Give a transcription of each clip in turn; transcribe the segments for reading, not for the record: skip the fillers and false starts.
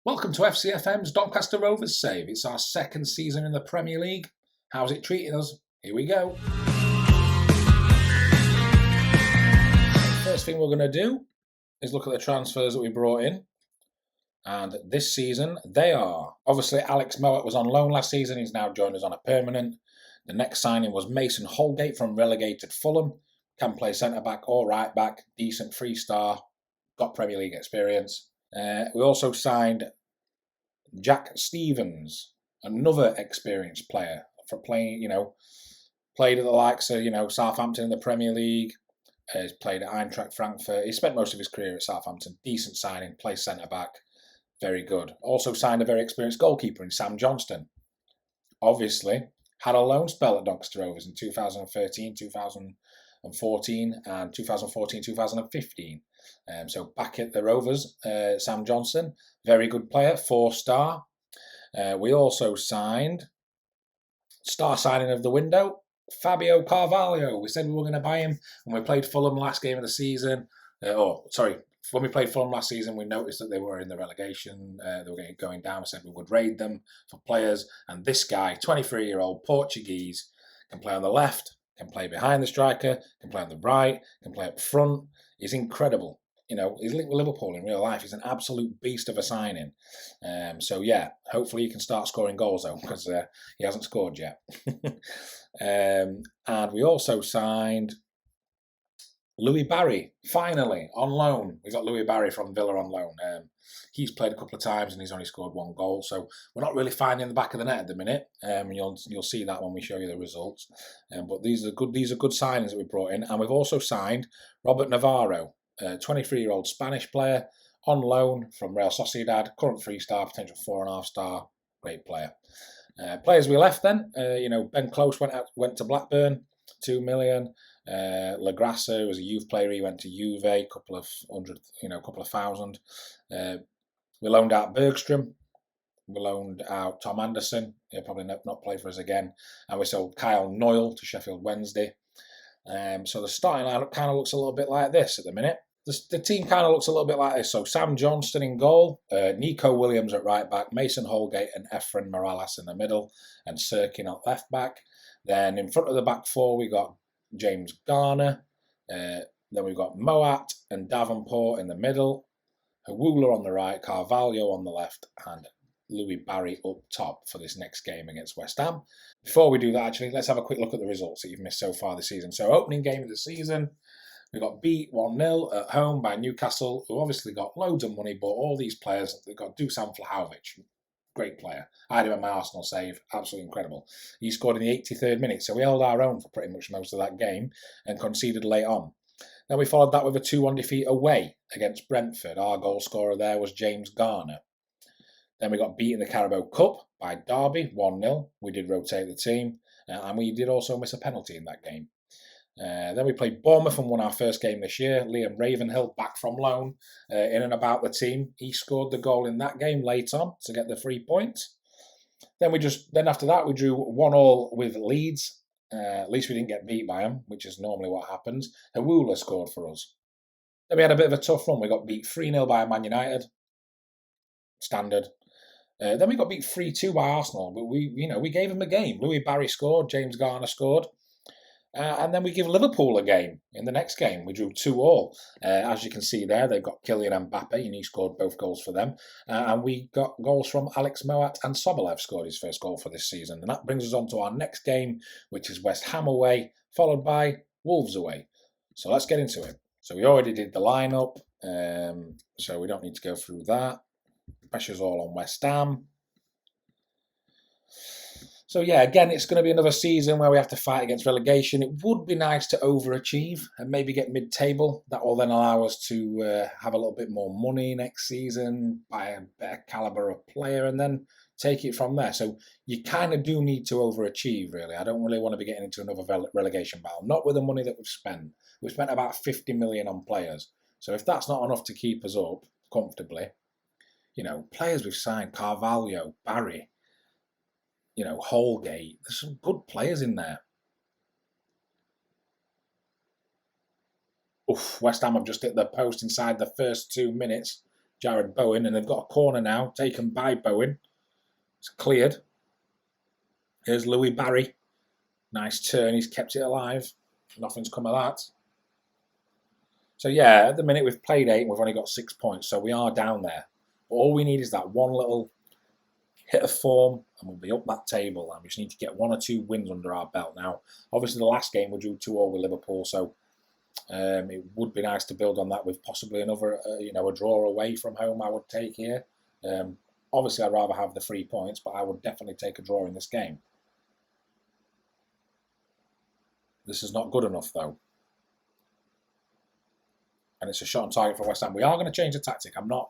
Welcome to FCFM's Doncaster Rovers save. It's our second season in the Premier League. How's it treating us? Here we go. First thing we're going to do is look at the transfers that we brought in. And this season, they are... Obviously, Alex Mowat was on loan last season. He's now joined us on a permanent. The next signing was Mason Holgate from relegated Fulham. Can play centre-back or right-back. Decent 3-star. Got Premier League experience. We also signed Jack Stevens, another experienced player for playing, played at the likes of, Southampton in the Premier League. He's played at Eintracht Frankfurt. He spent most of his career at Southampton. Decent signing, plays centre-back. Very good. Also signed a very experienced goalkeeper in Sam Johnston. Obviously, had a loan spell at Doncaster Rovers in 2013, 2014 and 2014-2015. So back at the Rovers, Sam Johnston, very good player, 4-star. We also signed, star signing of the window, Fabio Carvalho. We said we were going to buy him when we played Fulham last game of the season. When we played Fulham last season, we noticed that they were in the relegation. They were going down. We said we would raid them for players. And this guy, 23-year-old Portuguese, can play on the left, can play behind the striker, can play on the right, can play up front. He's incredible. He's linked with Liverpool in real life. He's an absolute beast of a signing. Hopefully he can start scoring goals, though, because he hasn't scored yet. And we also signed Louis Barry, finally, on loan. We got Louis Barry from Villa on loan. He's played a couple of times and he's only scored 1 goal, so we're not really finding the back of the net at the minute. You'll see that when we show you the results. But these are good signings that we brought in, and we've also signed Robert Navarro, a 23-year-old Spanish player on loan from Real Sociedad, current 3-star, potential 4.5-star, great player. Players we left then, Ben Close went to Blackburn, 2 million. Lagrassa was a youth player. He went to Juve, a couple of thousand. We loaned out Bergstrom. We loaned out Tom Anderson. He'll probably not play for us again. And we sold Kyle Noyle to Sheffield Wednesday. So the starting lineup kind of looks a little bit like this at the minute. The team kind of looks a little bit like this. So Sam Johnston in goal, Nico Williams at right back, Mason Holgate and Efren Morales in the middle, and Sirkin at left back. Then in front of the back four, we got James Garner. Then we've got Mowat and Davenport in the middle, Hawula on the right, Carvalho on the left, and Louis Barry up top for this next game against West Ham. Before we do that, actually, let's have a quick look at the results that you've missed so far this season. So opening game of the season, we got beat 1-0 at home by Newcastle, who obviously got loads of money, but all these players, they've got Dusan Vlahovic, great player. I had him at my Arsenal save, absolutely incredible. He scored in the 83rd minute, so we held our own for pretty much most of that game and conceded late on. Then we followed that with a 2-1 defeat away against Brentford. Our goal scorer there was James Garner. Then we got beat in the Carabao Cup by Derby, 1-0. We did rotate the team, and we did also miss a penalty in that game. Then we played Bournemouth and won our first game this year. Liam Ravenhill, back from loan, in and about the team. He scored the goal in that game late on to get the 3 points. Then after that we drew 1-1 with Leeds. At least we didn't get beat by them, which is normally what happens. Hawula scored for us. Then we had a bit of a tough run. We got beat 3-0 by Man United. Standard. Then we got beat 3-2 by Arsenal, but we gave them a game. Louis Barry scored, James Garner scored. And then we give Liverpool a game in the next game. We drew 2-2. As you can see there, they've got Kylian Mbappe, and he scored both goals for them. And we got goals from Alex Mowat, and Sobolev scored his first goal for this season. And that brings us on to our next game, which is West Ham away, followed by Wolves away. So let's get into it. So we already did the lineup, so we don't need to go through that. Pressure's all on West Ham. So yeah, again, it's going to be another season where we have to fight against relegation. It would be nice to overachieve and maybe get mid-table. That will then allow us to have a little bit more money next season, buy a better calibre of player, and then take it from there. So you kind of do need to overachieve, really. I don't really want to be getting into another relegation battle. Not with the money that we've spent. We've spent about 50 million on players. So if that's not enough to keep us up comfortably, players we've signed, Carvalho, Barry, Holgate. There's some good players in there. West Ham have just hit the post inside the first 2 minutes. Jared Bowen, and they've got a corner now taken by Bowen. It's cleared. Here's Louis Barry. Nice turn. He's kept it alive. Nothing's come of that. So yeah, at the minute we've played 8 and we've only got 6 points, so we are down there. But all we need is that one little hit of form and we'll be up that table, and we just need to get 1 or 2 wins under our belt. Now, obviously the last game we drew 2-2 with Liverpool, so it would be nice to build on that with possibly another, a draw away from home I would take here. Obviously I'd rather have the 3 points, but I would definitely take a draw in this game. This is not good enough though. And it's a shot on target for West Ham. We are going to change the tactic. I'm not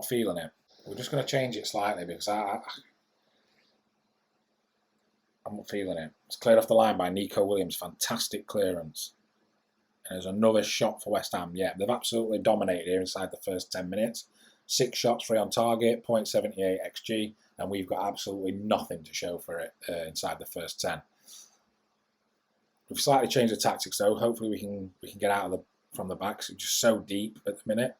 feeling it. We're just going to change it slightly because I'm not feeling it. It's cleared off the line by Nico Williams. Fantastic clearance. And there's another shot for West Ham. Yeah, they've absolutely dominated here inside the first 10 minutes. 6 shots, 3 on target, 0.78 XG, and we've got absolutely nothing to show for it inside the first 10. We've slightly changed the tactics though. Hopefully we can get out of from the back. It's just so deep at the minute.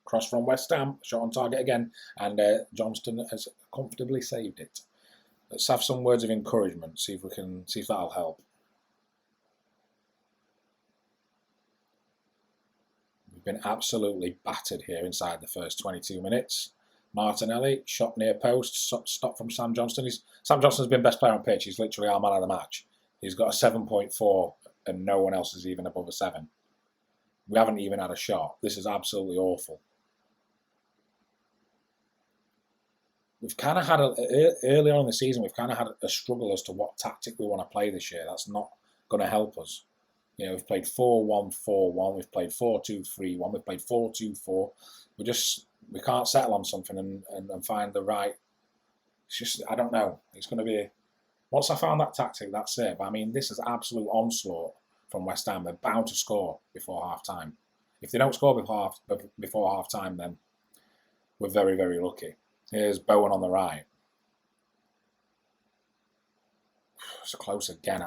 Cross from West Ham, shot on target again, and Johnston has comfortably saved it. Let's have some words of encouragement. See if that'll help. We've been absolutely battered here inside the first 22 minutes. Martinelli, shot near post, stop from Sam Johnston. Sam Johnston's been best player on pitch. He's literally our man of the match. He's got a 7.4 and no one else is even above a 7. We haven't even had a shot. This is absolutely awful. We've kind of had, early on in the season, we've kind of had a struggle as to what tactic we want to play this year. That's not going to help us. We've played 4-1-4-1, we've played 4-2-3-1, we've played 4-2-4. We can't settle on something and find the right. It's just, I don't know. It's going to be, once I found that tactic, that's it. But I mean, this is absolute onslaught from West Ham. They're bound to score before half time. If they don't score before half time, then we're very, very lucky. Here's Bowen on the right. It's close again.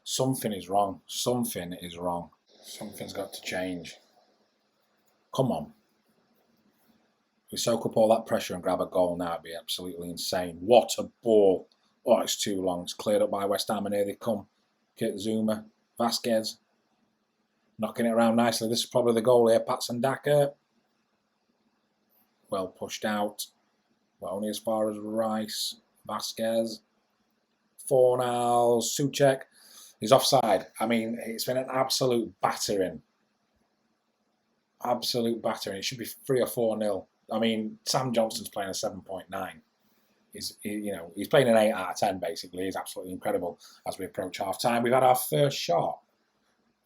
Something is wrong. Something is wrong. Something's got to change. Come on. If we soak up all that pressure and grab a goal now, it'd be absolutely insane. What a ball. Oh, it's too long. It's cleared up by West Ham, and here they come. Kurt Zuma, Vasquez, knocking it around nicely. This is probably the goal here. Patson Daka. Well pushed out. Well, only as far as Rice. Vasquez. Fornals. Souček. He's offside. I mean, it's been an absolute battering. Absolute battering. It should be 3 or 4-0. I mean, Sam Johnston's playing a 7.9. He's playing an 8 out of 10 basically. He's absolutely incredible as we approach half time. We've had our first shot.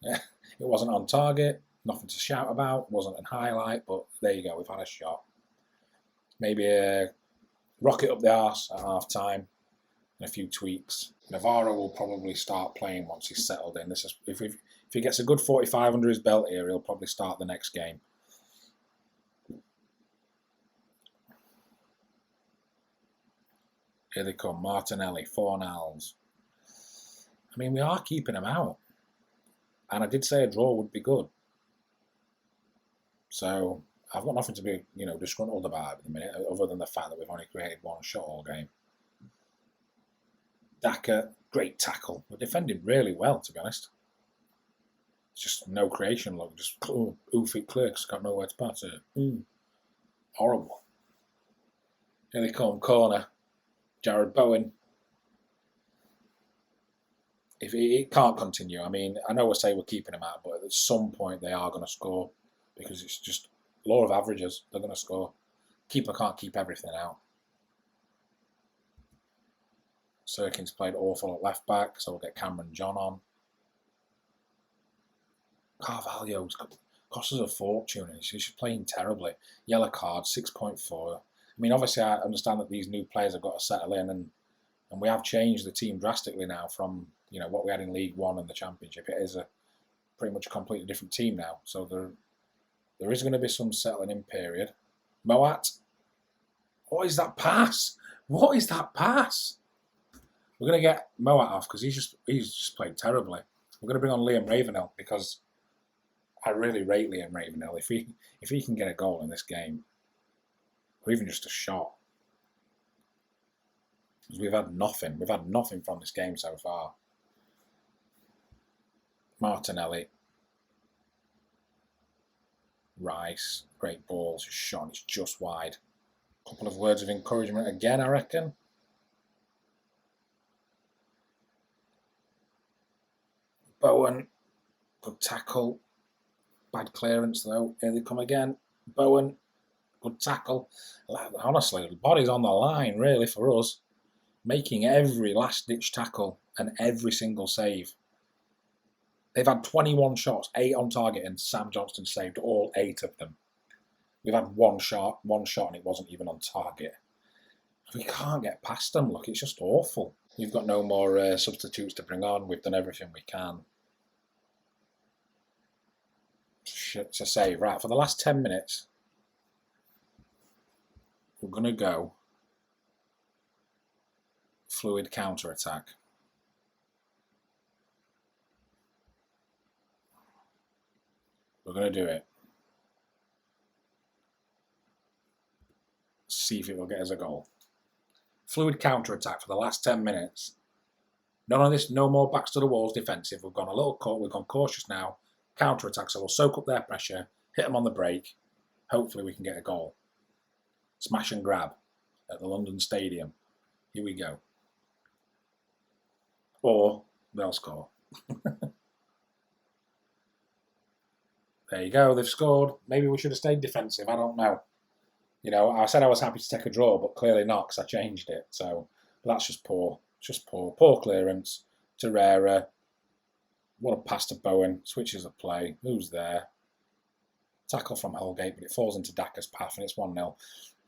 It wasn't on target, nothing to shout about, wasn't a highlight, but there you go, we've had a shot. Maybe a rocket up the arse at half time and a few tweaks. Navarro will probably start playing once he's settled in. If he gets a good 45 under his belt here, he'll probably start the next game. Here they come, Martinelli, Fornals. I mean, we are keeping them out. And I did say a draw would be good. So, I've got nothing to be, disgruntled about at the minute, other than the fact that we've only created 1 shot all game. Daka, great tackle. We're defending really well, to be honest. It's just no creation, look. Just feet clear, because got nowhere to pass it. Horrible. Here they come, corner. Jared Bowen. If it can't continue, I mean, I know we're saying we're keeping them out, but at some point they are going to score because it's just law of averages. They're going to score. Keeper can't keep everything out. Sirkin's played awful at left back, so we'll get Cameron John on. Carvalho's cost us a fortune. He's just playing terribly. Yellow card, 6.4. I mean, obviously, I understand that these new players have got to settle in, and we have changed the team drastically now from what we had in League One and the Championship. It is a pretty much a completely different team now. So there is going to be some settling in period. Moat, what is that pass? What is that pass? We're going to get Moat off because he's just played terribly. We're going to bring on Liam Ravenhill because I really rate Liam Ravenhill. If he can get a goal in this game, or even just a shot, because we've had nothing. We've had nothing from this game so far. Martinelli, Rice, great balls, shot. It's just wide. A couple of words of encouragement again, I reckon. Bowen, good tackle. Bad clearance though. Here they come again. Bowen, good tackle. Honestly, the body's on the line really for us. Making every last-ditch tackle and every single save. They've had 21 shots, 8 on target, and Sam Johnston saved all 8 of them. We've had one shot, and it wasn't even on target. We can't get past them. Look, it's just awful. We've got no more substitutes to bring on. We've done everything we can. To save. Right, for the last 10 minutes, we're going to go fluid counter-attack. We're going to do it. See if it will get us a goal. Fluid counter-attack for the last 10 minutes. None of this, no more backs to the walls defensive. We've gone we've gone cautious now. Counter-attack, so we'll soak up their pressure, hit them on the break. Hopefully we can get a goal. Smash and grab at the London Stadium. Here we go. Or they'll score. There you go, they've scored. Maybe we should have stayed defensive, I don't know. You know, I said I was happy to take a draw, but clearly not because I changed it. So that's just poor. Just poor. Poor clearance. Torreira. What a pass to Bowen. Switches the play. Who's there? Tackle from Holgate, but it falls into Daka's path and it's 1-0.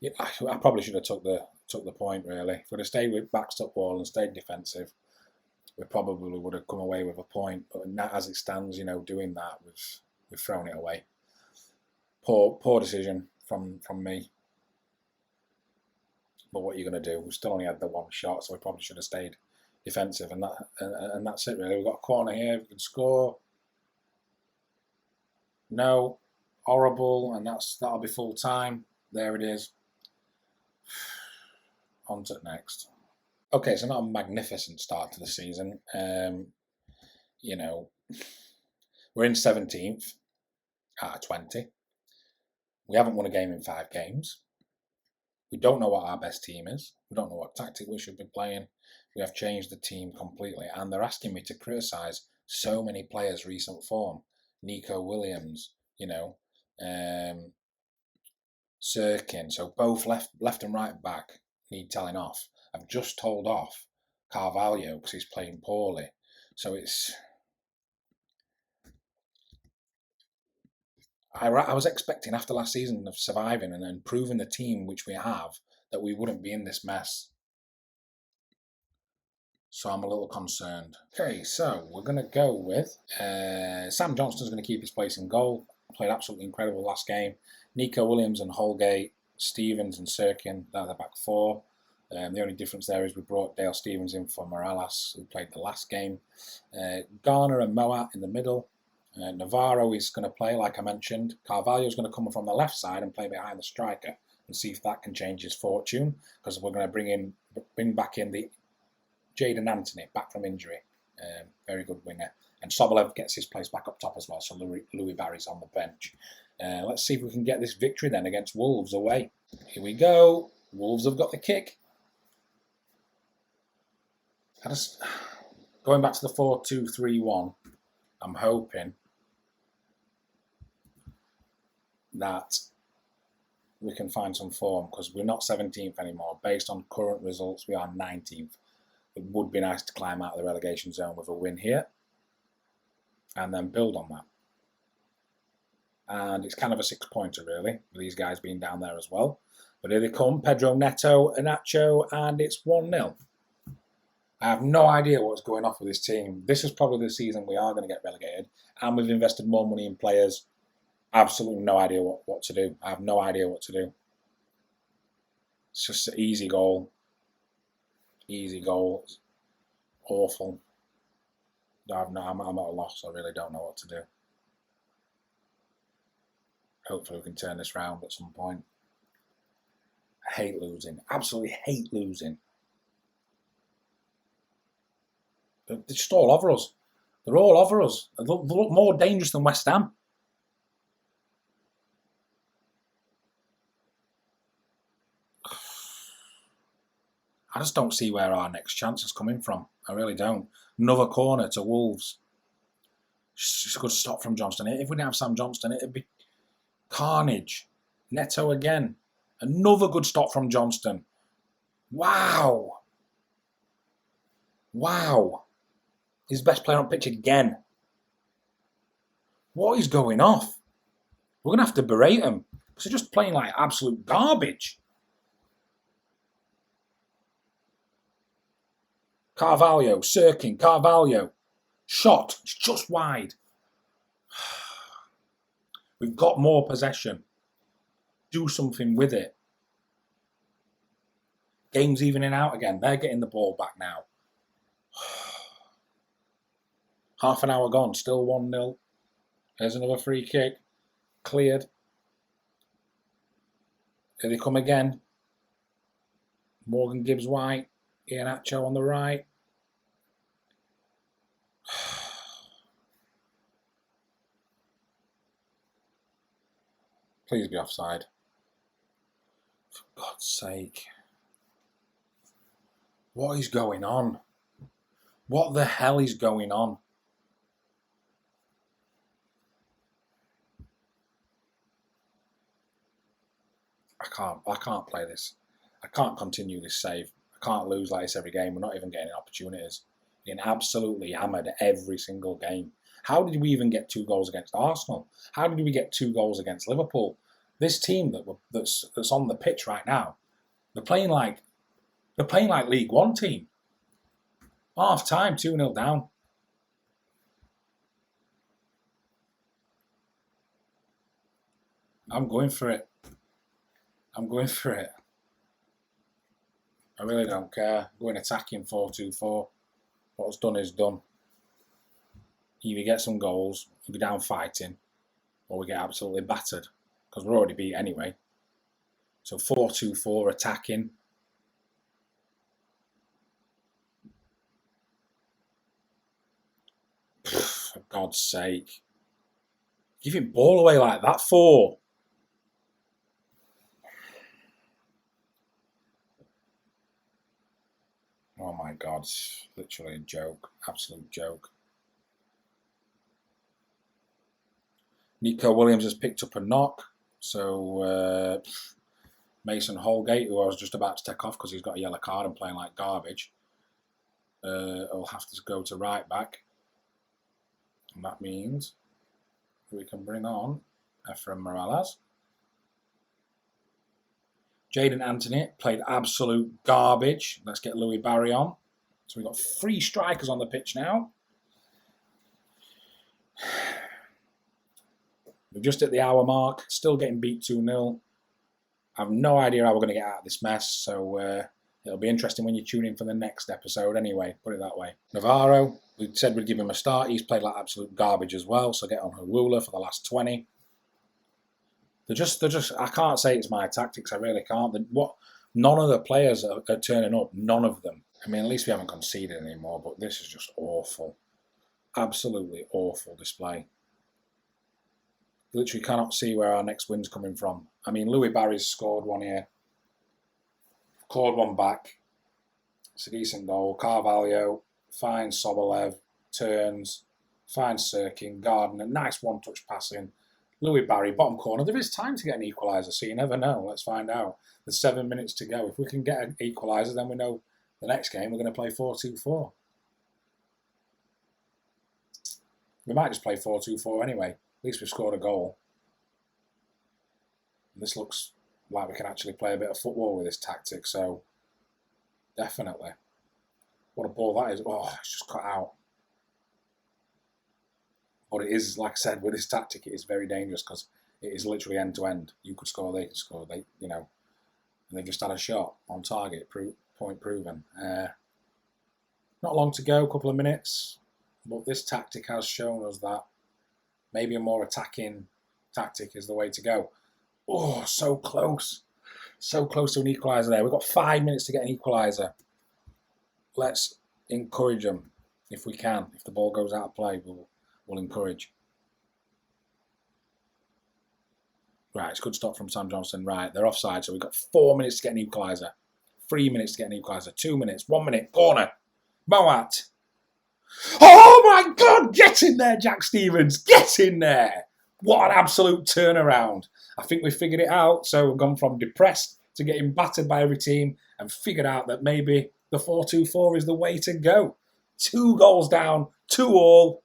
Yeah, I probably should have took the point, really. If we'd have stayed with backs up wall and stayed defensive, we probably would have come away with a point. But as it stands, you know, doing that, we've thrown it away. Poor decision from me. But what are you going to do? We've still only had the one shot, so we probably should have stayed defensive. And that's it, really. We've got a corner here. We can score. No. Horrible. And that'll be full time. There it is. On to next. Okay, so not a magnificent start to the season. You know, we're in 17th out of 20. We haven't won a game in 5 games. We don't know what our best team is. We don't know what tactic we should be playing. We have changed the team completely. And they're asking me to criticise so many players' recent form. Nico Williams, you know, Sirkin. So both left and right back need telling off. I've just told off Carvalho because he's playing poorly. So it's... I was expecting after last season of surviving and then proving the team which we have that we wouldn't be in this mess. So I'm a little concerned. Okay, so we're going to go with Sam Johnston's going to keep his place in goal. Played absolutely incredible last game. Nico Williams and Holgate, Stevens and Sirkin, they're the back 4. The only difference there is we brought Dale Stevens in for Morales, who played the last game. Garner and Moat in the middle. Navarro is going to play, like I mentioned. Carvalho is going to come from the left side and play behind the striker and see if that can change his fortune, because we're going to bring back in the Jadon Anthony, back from injury. Very good winger. And Sobolev gets his place back up top as well, so Louis Barry's on the bench. Let's see if we can get this victory then against Wolves away. Here we go. Wolves have got the kick. Going back to the 4-2-3-1, I'm hoping that we can find some form, because we're not 17th anymore. Based on current results, we are 19th. It would be nice to climb out of the relegation zone with a win here and then build on that. And it's kind of a 6-pointer, really, with these guys being down there as well. But here they come, Pedro Neto, Anacho, and it's 1-0. I have no idea what's going off with this team. This is probably the season we are going to get relegated, and we've invested more money in players. Absolutely no idea what to do. I have no idea what to do. It's just an easy goal. Easy goal. It's awful. I'm at a loss. I really don't know what to do. Hopefully we can turn this round at some point. I hate losing. Absolutely hate losing. They're just all over us. They're all over us. They look more dangerous than West Ham. I just don't see where our next chance is coming from. I really don't. Another corner to Wolves. Just a good stop from Johnston. If we didn't have Sam Johnston, it'd be carnage. Neto again. Another good stop from Johnston. Wow. Wow. He's the best player on pitch again. What is going off? We're going to have to berate him. Because they're just playing like absolute garbage. Carvalho, Sirkin, Carvalho. Shot. It's just wide. We've got more possession. Do something with it. Game's evening out again. They're getting the ball back now. Half an hour gone. Still 1-0. There's another free kick. Cleared. Here they come again. Morgan Gibbs-White. Iheanacho on the right. Please be offside. For God's sake. What is going on? What the hell is going on? I can't play this. I can't continue this save. I can't lose like this every game. We're not even getting opportunities. Getting absolutely hammered every single game. How did we even get 2 goals against Arsenal? How did we get 2 goals against Liverpool? This team that's on the pitch right now, they're playing like League One team. Half time, 2-0 down. I'm going for it. I'm going for it. I really don't care. Going attacking 4-2-4. What's done is done. Either get some goals, we go down fighting, or we get absolutely battered. Because we're already beat anyway. So 4-2-4 attacking. For God's sake. Giving ball away like that for. Oh my God, it's literally a joke. Absolute joke. Nico Williams has picked up a knock. So Mason Holgate, who I was just about to take off because he's got a yellow card and playing like garbage, will have to go to right back. And that means we can bring on Ephraim Morales. Jaden Anthony played absolute garbage. Let's get Louis Barry on. So we've got 3 strikers on the pitch now. We're just at the hour mark, still getting beat 2-0. I have no idea how we're going to get out of this mess, so it'll be interesting when you tune in for the next episode anyway, put it that way. Navarro, we said we'd give him a start. He's played like absolute garbage as well, so get on Hawula for the last 20. They're just. I can't say it's my tactics. I really can't. None of the players are turning up. None of them. I mean, at least we haven't conceded anymore. But this is just awful. Absolutely awful display. Literally cannot see where our next win's coming from. I mean, Louis Barry's scored one here. Clawed one back. It's a decent goal. Carvalho finds Sobolev. Turns. Finds Sirkin. Gardner. Nice one-touch passing. Louis Barry, bottom corner. There is time to get an equaliser, so you never know. Let's find out. There's 7 minutes to go. If we can get an equaliser, then we know the next game we're going to play 4-2-4. We might just play 4-2-4 anyway. At least we've scored a goal. And this looks like we can actually play a bit of football with this tactic, so definitely. What a ball that is. Oh, it's just cut out. But it is, like I said, with this tactic, it is very dangerous because it is literally end to end. You could score, they could score, and they just had a shot on target, point proven. Not long to go, a couple of minutes, but this tactic has shown us that maybe a more attacking tactic is the way to go. Oh, so close. So close to an equaliser there. We've got 5 minutes to get an equaliser. Let's encourage them if we can. If the ball goes out of play, we'll encourage. Right, it's a good stop from Sam Johnson. Right, they're offside, so we've got 4 minutes to get an equaliser. 3 minutes to get an equaliser. 2 minutes. 1 minute. Corner. Moat. Oh my God! Get in there, Jack Stevens. Get in there. What an absolute turnaround. I think we figured it out. So we've gone from depressed to getting battered by every team and figured out that maybe the 4-2-4 is the way to go. 2 goals down, 2-2. Oh,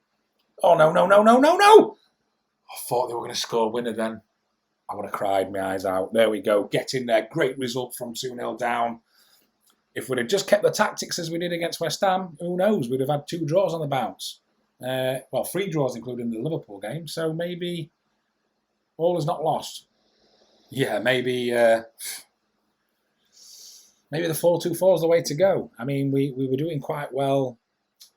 no, no, no, no, no, no. I thought they were going to score a winner then. I would have cried my eyes out. There we go. Get in there. Great result from 2-0 down. If we'd have just kept the tactics as we did against West Ham, who knows? We'd have had 2 draws on the bounce. Well, 3 draws including the Liverpool game. So maybe all is not lost. Yeah, maybe the 4-2-4 is the way to go. I mean, we were doing quite well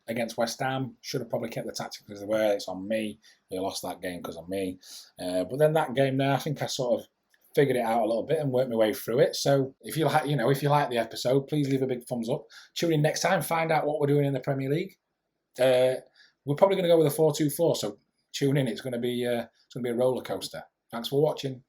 against West Ham. Should have probably kept the tactics as they were. It's on me. We lost that game because of me. But then that game there, I think I sort of figured it out a little bit and worked my way through it. So if you like, if you like the episode, please leave a big thumbs up. Tune in next time. Find out what we're doing in the Premier League. We're probably going to go with a 4-2-4. So tune in. It's going to be a roller coaster. Thanks for watching.